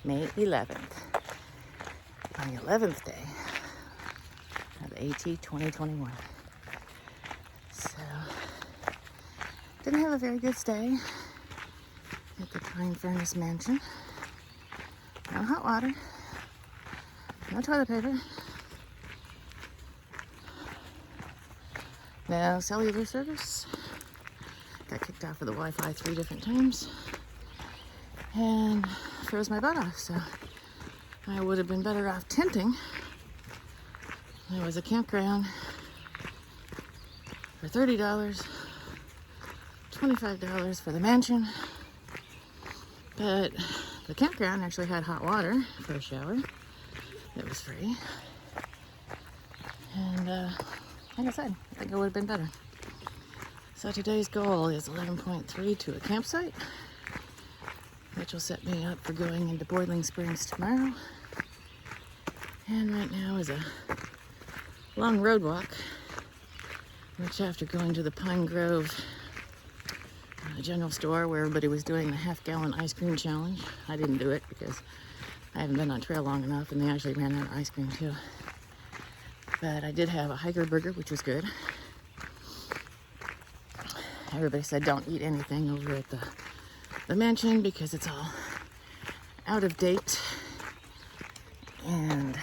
May 11th. On the 11th day of AT2021. So, didn't have a very good stay at the Pine Furnace Mansion. No hot water, no toilet paper, no cellular service. Got kicked off of the Wi-Fi 3 different times and froze my butt off. So I would have been better off tenting. There was a campground for $30, $25 for the mansion, but the campground actually had hot water for a shower. It was free. And like I said, I think it would have been better. So today's goal is 11.3 to a campsite, which will set me up for going into Boiling Springs tomorrow. And right now is a long road walk, which after going to the Pine Grove general store where everybody was doing the half-gallon ice cream challenge. I didn't do it because I haven't been on trail long enough, and they actually ran out of ice cream too. But I did have a hiker burger, which was good. Everybody said don't eat anything over at the mansion because it's all out of date and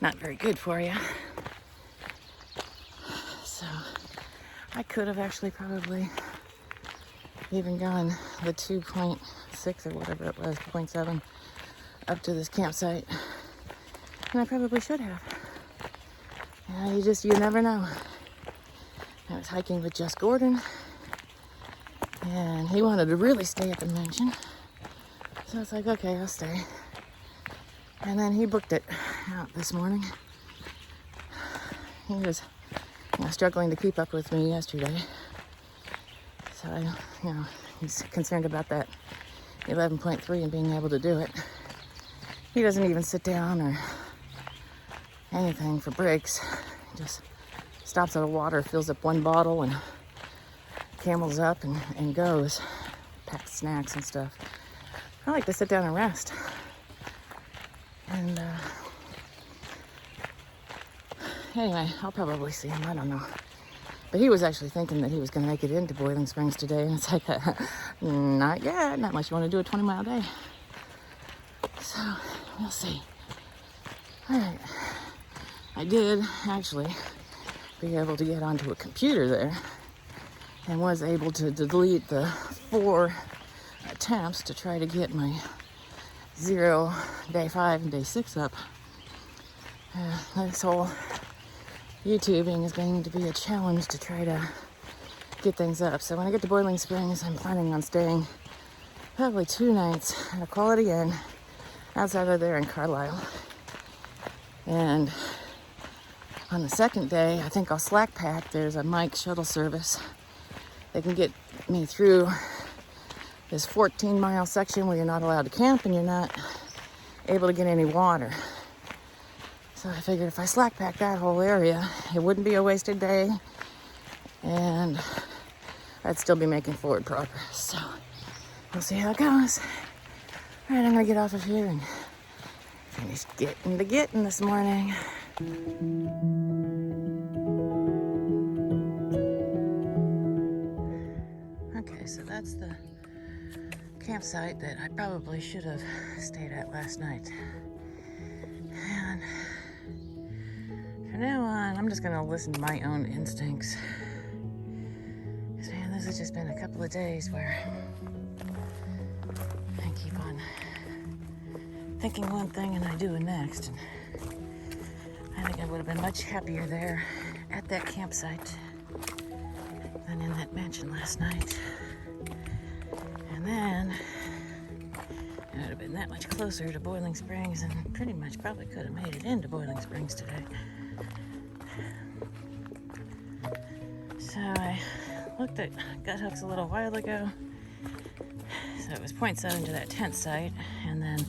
not very good for you. So I could have actually probably even gone the 2.6 or whatever it was, 2.7 up to this campsite. And I probably should have. You never know. I was hiking with Jess Gordon, and he wanted to really stay at the mansion. So I was like, okay, I'll stay. And then he booked it out this morning. He was struggling to keep up with me yesterday. So he's concerned about that 11.3 and being able to do it. He doesn't even sit down or anything for breaks. He just stops at a water, fills up one bottle, and camels up and goes. Packs snacks and stuff. I like to sit down and rest. And anyway, I'll probably see him. I don't know. But he was actually thinking that he was going to make it into Boiling Springs today. And it's like, not yet. Not unless you want to do a 20-mile day. So, we'll see. All right. I did actually be able to get onto a computer there and was able to delete the 4 attempts to try to get my 0, day 5, and day 6 up. This whole YouTubing is going to be a challenge to try to get things up. So when I get to Boiling Springs, I'm planning on staying probably 2 nights at a Quality Inn outside of there in Carlisle. And on the second day, I think I'll slack pack. There's a Mike shuttle service. They can get me through this 14-mile section where you're not allowed to camp and you're not able to get any water. So I figured if I slack pack that whole area, it wouldn't be a wasted day, and I'd still be making forward progress. So we'll see how it goes. All right, I'm gonna get off of here and finish getting this morning. Okay, so that's the campsite that I probably should have stayed at last night. And from now on, I'm just gonna listen to my own instincts. Because, man, this has just been a couple of days where I keep on thinking one thing and I do the next. And I think I would have been much happier there at that campsite than in that mansion last night. And then it would have been that much closer to Boiling Springs and pretty much probably could have made it into Boiling Springs today. So I looked at gut hooks a little while ago. So it was 0.7 to that tent site, and then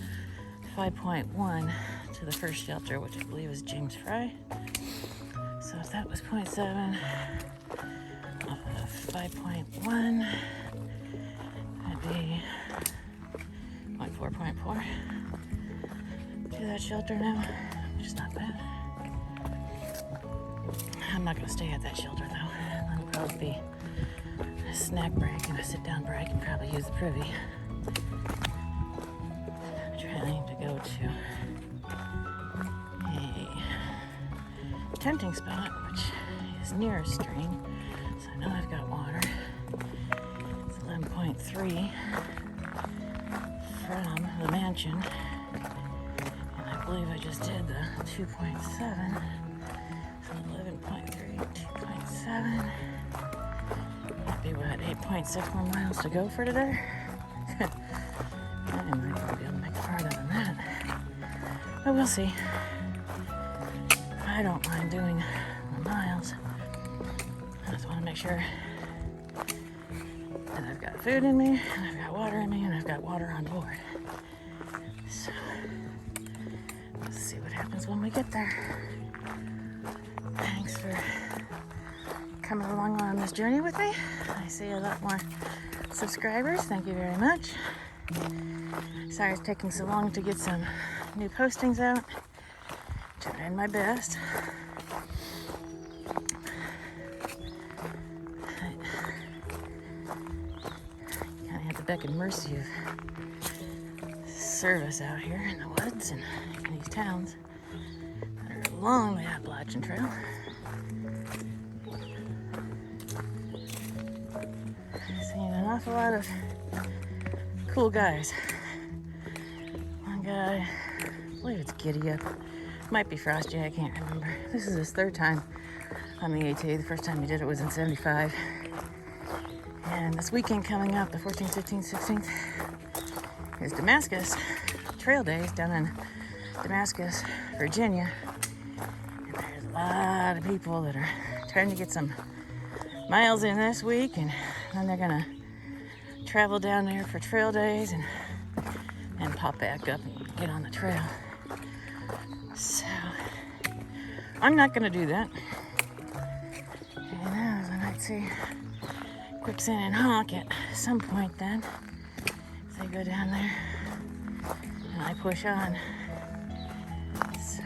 5.1 to the first shelter, which I believe is James Fry. So if that was 0.7 off of 5.1, that'd be 4.4 to that shelter now, which is not bad. I'm not gonna stay at that shelter though. That'll probably be a snack break and a sit-down break, and probably use the privy. I'm trying to go to a tenting spot, which is near a stream, so I know I've got water. It's 11.3 from the mansion, and I believe I just did the 2.7. So 11.3, 2.7. Might be what, 8.6 more miles to go for today? I might even be able to make it farther than that. But we'll see. I don't mind doing the miles. I just want to make sure that I've got food in me, and I've got water in me, and I've got water on board. So, let's see what happens when we get there. Thanks for coming along on this journey with me. I see a lot more subscribers. Thank you very much. Sorry it's taking so long to get some new postings out. Trying my best. Kind of have the beck and mercy of service out here in the woods and in these towns that are along the Appalachian Trail. Seeing an awful lot of cool guys. One guy, I believe it's Giddy Up. Might be Frosty, I can't remember. This is his third time on the AT. The first time he did it was in 75. And this weekend coming up, the 14th, 15th, 16th, is Damascus Trail Days down in Damascus, Virginia. And there's a lot of people that are trying to get some miles in this week, and then they're gonna travel down there for trail days and pop back up and get on the trail. So I'm not gonna do that. And I might see Quicksand and Hawk at some point then, if they go down there and I push on. So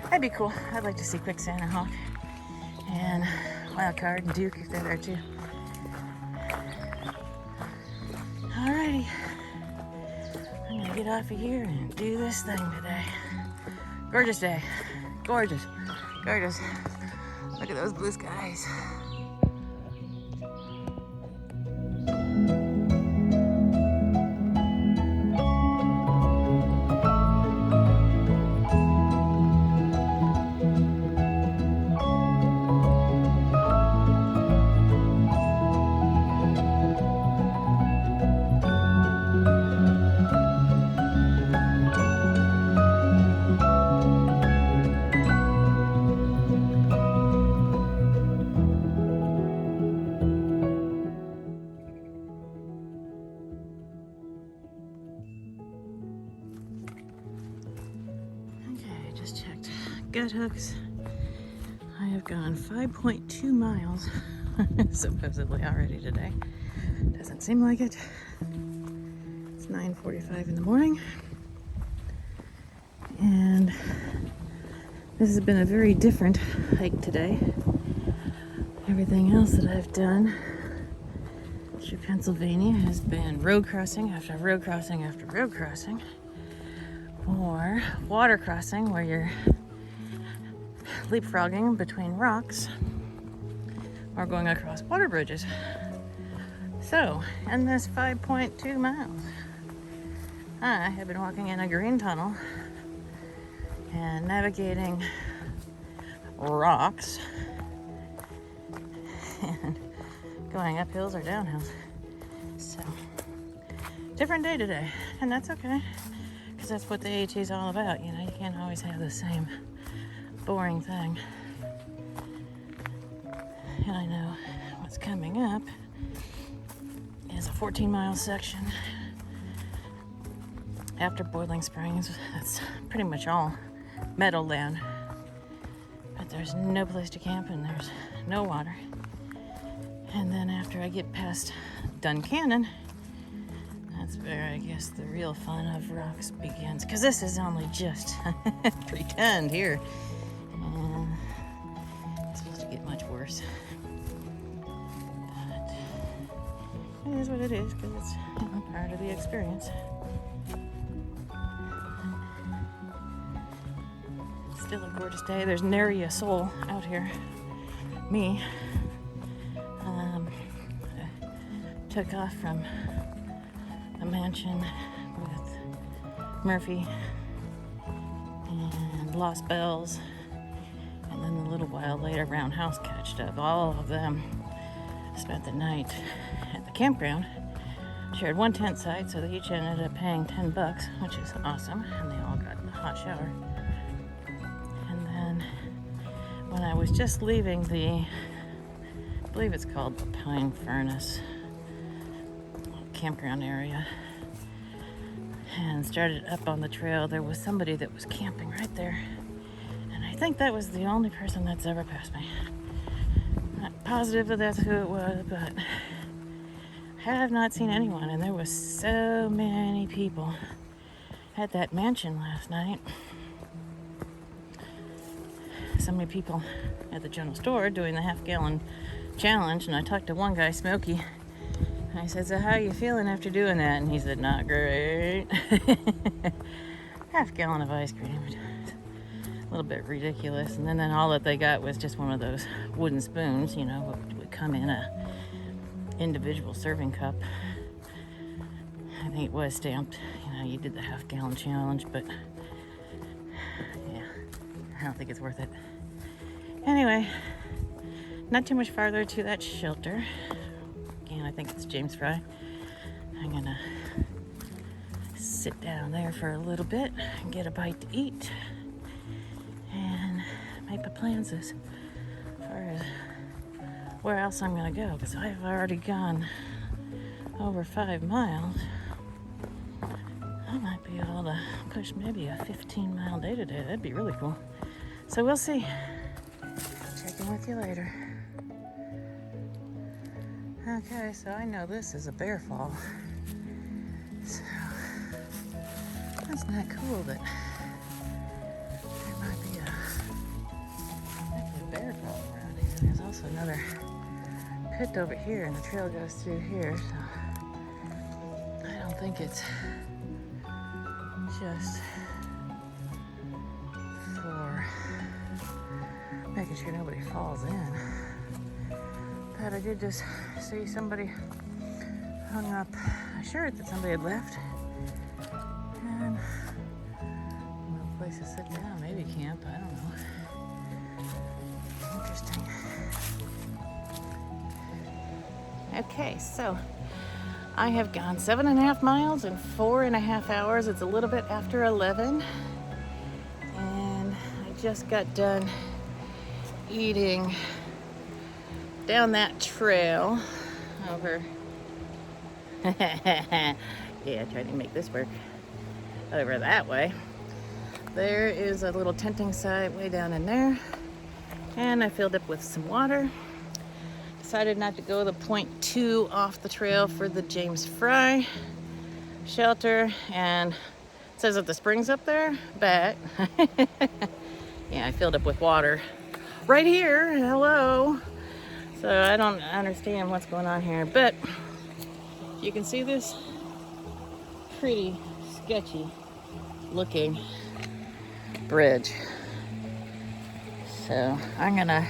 that'd be cool. I'd like to see Quicksand and Hawk and Wildcard and Duke if they're there too. Alrighty, I'm gonna get off of here and do this thing today. Gorgeous day. Gorgeous. Gorgeous. Look at those blue skies. Gut hooks. I have gone 5.2 miles supposedly already today. Doesn't seem like it. It's 9:45 in the morning, and this has been a very different hike today. Everything else that I've done through Pennsylvania has been road crossing after road crossing after road crossing, or water crossing where you're leapfrogging between rocks or going across water bridges. So, in this 5.2 miles, I have been walking in a green tunnel and navigating rocks and going up hills or down hills. So, different day today, and that's okay, because that's what the AT is all about. You know, you can't always have the same boring thing. And I know what's coming up is a 14-mile section after Boiling Springs. That's pretty much all meadowland, but there's no place to camp and there's no water. And then after I get past Duncannon, That's where I guess the real fun of rocks begins, because this is only just pretend here. And it's supposed to get much worse. But it is what it is, because it's part of the experience. Still a gorgeous day. There's nary a soul out here. Me. Took off from the mansion with Murphy and Lost Bells, and then a little while later Roundhouse catched up. All of them spent the night at the campground. Shared one tent site, so they each ended up paying $10, which is awesome, and they all got a hot shower. And then when I was just leaving I believe it's called the Pine Furnace campground area, and started up on the trail, there was somebody that was camping right there, and I think that was the only person that's ever passed me. Not positive that that's who it was, but I have not seen anyone, and there was so many people at that mansion last night. So many people at the general store doing the half-gallon challenge, and I talked to one guy, Smokey. I said, so how are you feeling after doing that? And he said, not great. Half-gallon of ice cream. A little bit ridiculous. And then all that they got was just one of those wooden spoons, what would come in a individual serving cup. I think it was stamped. You did the half-gallon challenge, but yeah, I don't think it's worth it. Anyway, not too much farther to that shelter. Again, I think it's James Fry. I'm gonna sit down there for a little bit and get a bite to eat and make my plans as far as where else I'm gonna go, because I've already gone over 5 miles. I might be able to push maybe a 15-mile day today. That'd be really cool. So we'll see. Check in with you later. Okay, so I know this is a bear fall. So that's not cool that there might be a bear fall around here. There's also another pit over here, and the trail goes through here, so I don't think it's just for making sure nobody falls in. But I did just see somebody hung up a shirt that somebody had left. And a little place to sit down, maybe camp, I don't know. Interesting. Okay, so I have gone 7.5 miles in 4.5 hours. It's a little bit after 11. And I just got done eating down that trail over. Yeah, trying to make this work. Over that way. There is a little tenting site way down in there. And I filled up with some water. Decided not to go the 0.2 off the trail for the James Fry shelter. And it says that the spring's up there, but yeah, I filled up with water right here. Hello. So I don't understand what's going on here, but you can see this pretty sketchy looking bridge. So I'm gonna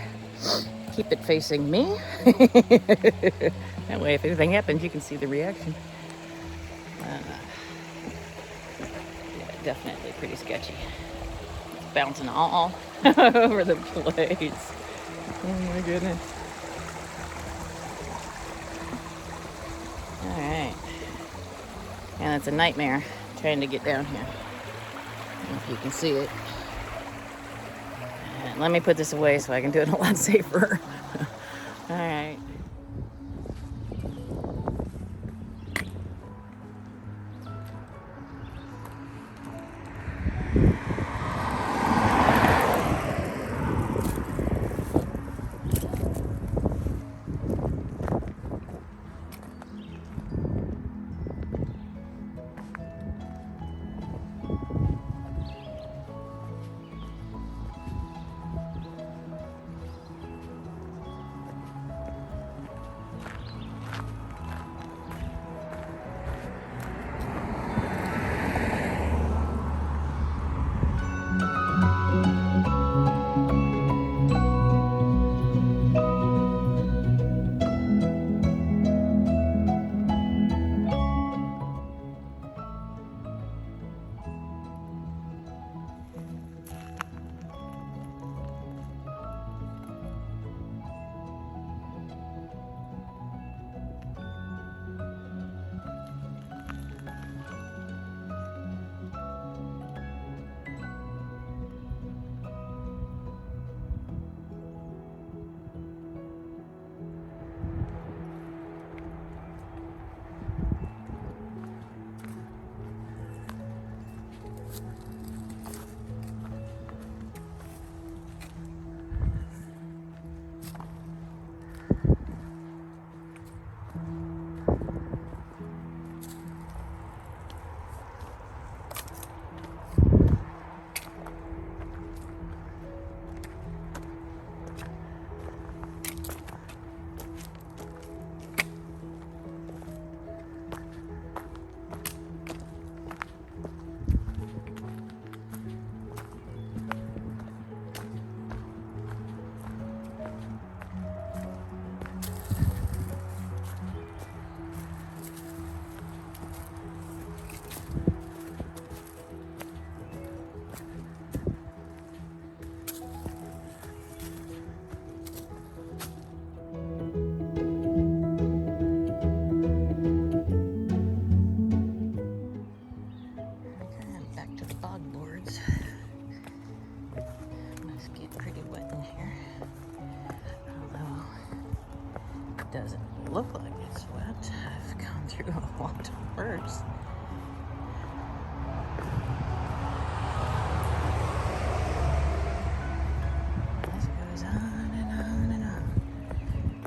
keep it facing me. That way if anything happens, you can see the reaction. Yeah, definitely pretty sketchy. It's bouncing all over the place. Oh my goodness. All right. And it's a nightmare trying to get down here. I don't know if you can see it. And let me put this away so I can do it a lot safer. All right. doesn't look like it's wet. I've gone through a lot worse. This goes on and on and on.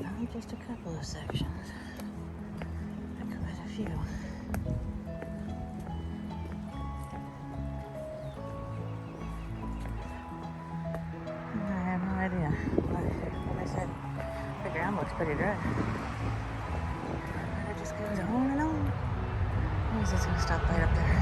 Not just a couple of sections, but quite a few. I have no idea. Like I said, the ground looks pretty dry. It just goes on and on. Why is this going to stop right up there?